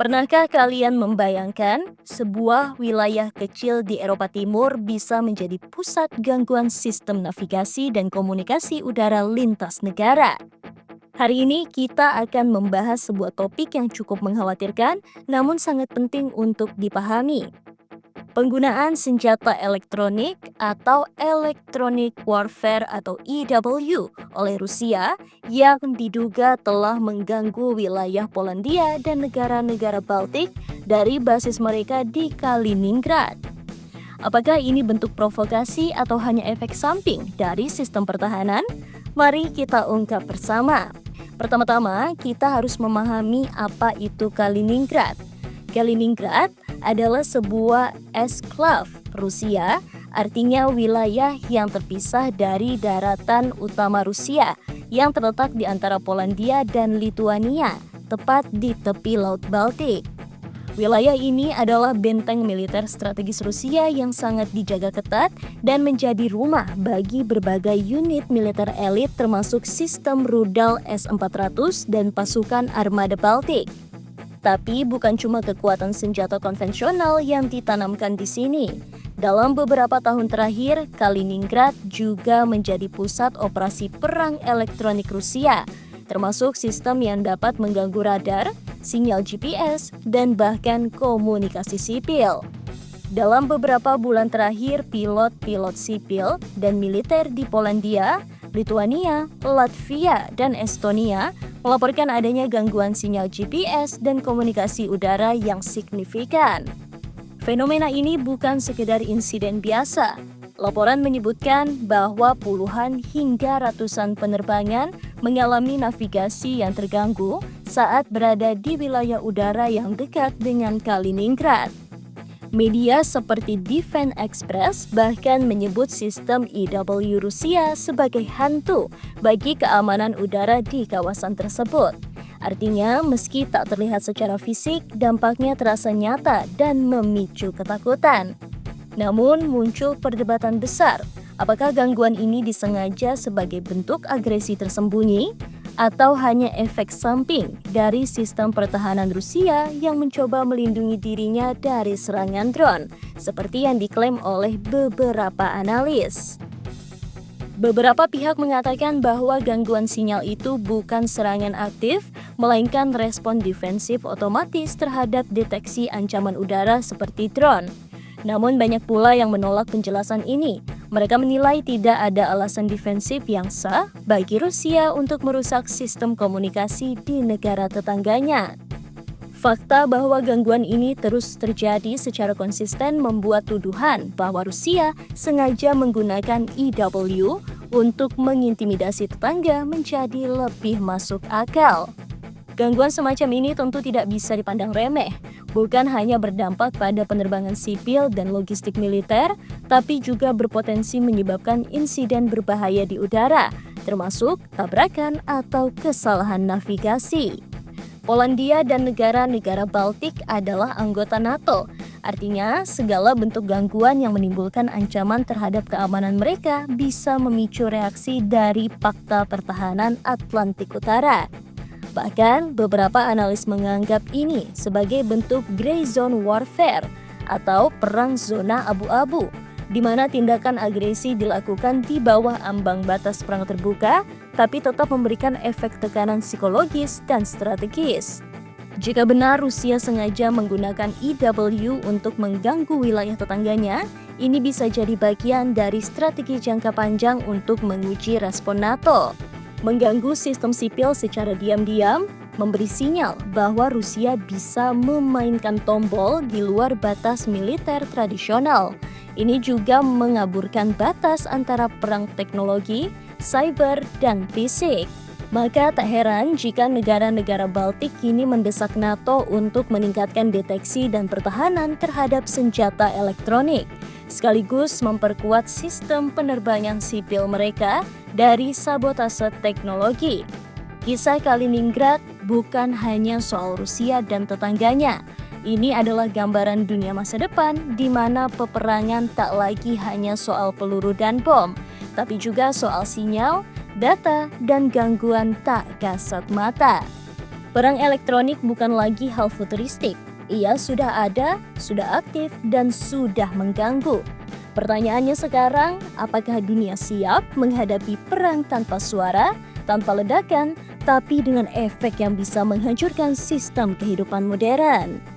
Pernahkah kalian membayangkan sebuah wilayah kecil di Eropa Timur bisa menjadi pusat gangguan sistem navigasi dan komunikasi udara lintas negara? Hari ini kita akan membahas sebuah topik yang cukup mengkhawatirkan namun sangat penting untuk dipahami. Penggunaan senjata elektronik atau Electronic Warfare atau EW oleh Rusia yang diduga telah mengganggu wilayah Polandia dan negara-negara Baltik dari basis mereka di Kaliningrad. Apakah ini bentuk provokasi atau hanya efek samping dari sistem pertahanan? Mari kita ungkap bersama. Pertama-tama, kita harus memahami apa itu Kaliningrad. Kaliningrad adalah sebuah eksklav Rusia, artinya wilayah yang terpisah dari daratan utama Rusia yang terletak di antara Polandia dan Lituania, tepat di tepi Laut Baltik. Wilayah ini adalah benteng militer strategis Rusia yang sangat dijaga ketat dan menjadi rumah bagi berbagai unit militer elit termasuk sistem rudal S-400 dan pasukan armada Baltik. Tapi bukan cuma kekuatan senjata konvensional yang ditanamkan di sini. Dalam beberapa tahun terakhir, Kaliningrad juga menjadi pusat operasi perang elektronik Rusia, termasuk sistem yang dapat mengganggu radar, sinyal GPS, dan bahkan komunikasi sipil. Dalam beberapa bulan terakhir, pilot-pilot sipil dan militer di Polandia, Lituania, Latvia, dan Estonia melaporkan adanya gangguan sinyal GPS dan komunikasi udara yang signifikan. Fenomena ini bukan sekedar insiden biasa. Laporan menyebutkan bahwa puluhan hingga ratusan penerbangan mengalami navigasi yang terganggu saat berada di wilayah udara yang dekat dengan Kaliningrad. Media seperti Defense Express bahkan menyebut sistem EW Rusia sebagai hantu bagi keamanan udara di kawasan tersebut. Artinya, meski tak terlihat secara fisik, dampaknya terasa nyata dan memicu ketakutan. Namun, muncul perdebatan besar. Apakah gangguan ini disengaja sebagai bentuk agresi tersembunyi? Atau hanya efek samping dari sistem pertahanan Rusia yang mencoba melindungi dirinya dari serangan drone, seperti yang diklaim oleh beberapa analis. Beberapa pihak mengatakan bahwa gangguan sinyal itu bukan serangan aktif, melainkan respon defensif otomatis terhadap deteksi ancaman udara seperti drone. Namun banyak pula yang menolak penjelasan ini. Mereka menilai tidak ada alasan defensif yang sah bagi Rusia untuk merusak sistem komunikasi di negara tetangganya. Fakta bahwa gangguan ini terus terjadi secara konsisten membuat tuduhan bahwa Rusia sengaja menggunakan EW untuk mengintimidasi tetangga menjadi lebih masuk akal. Gangguan semacam ini tentu tidak bisa dipandang remeh, bukan hanya berdampak pada penerbangan sipil dan logistik militer, tapi juga berpotensi menyebabkan insiden berbahaya di udara, termasuk tabrakan atau kesalahan navigasi. Polandia dan negara-negara Baltik adalah anggota NATO. Artinya, segala bentuk gangguan yang menimbulkan ancaman terhadap keamanan mereka bisa memicu reaksi dari Pakta Pertahanan Atlantik Utara. Bahkan, beberapa analis menganggap ini sebagai bentuk gray zone warfare atau perang zona abu-abu, di mana tindakan agresi dilakukan di bawah ambang batas perang terbuka, tapi tetap memberikan efek tekanan psikologis dan strategis. Jika benar Rusia sengaja menggunakan EW untuk mengganggu wilayah tetangganya, ini bisa jadi bagian dari strategi jangka panjang untuk menguji respon NATO. Mengganggu sistem sipil secara diam-diam, memberi sinyal bahwa Rusia bisa memainkan tombol di luar batas militer tradisional. Ini juga mengaburkan batas antara perang teknologi, cyber, dan fisik. Maka tak heran jika negara-negara Baltik kini mendesak NATO untuk meningkatkan deteksi dan pertahanan terhadap senjata elektronik, sekaligus memperkuat sistem penerbangan sipil mereka dari sabotase teknologi. Kisah Kaliningrad bukan hanya soal Rusia dan tetangganya. Ini adalah gambaran dunia masa depan di mana peperangan tak lagi hanya soal peluru dan bom, tapi juga soal sinyal, data, dan gangguan tak kasat mata. Perang elektronik bukan lagi hal futuristik. Ia sudah ada, sudah aktif, dan sudah mengganggu. Pertanyaannya sekarang, apakah dunia siap menghadapi perang tanpa suara, tanpa ledakan, tapi dengan efek yang bisa menghancurkan sistem kehidupan modern?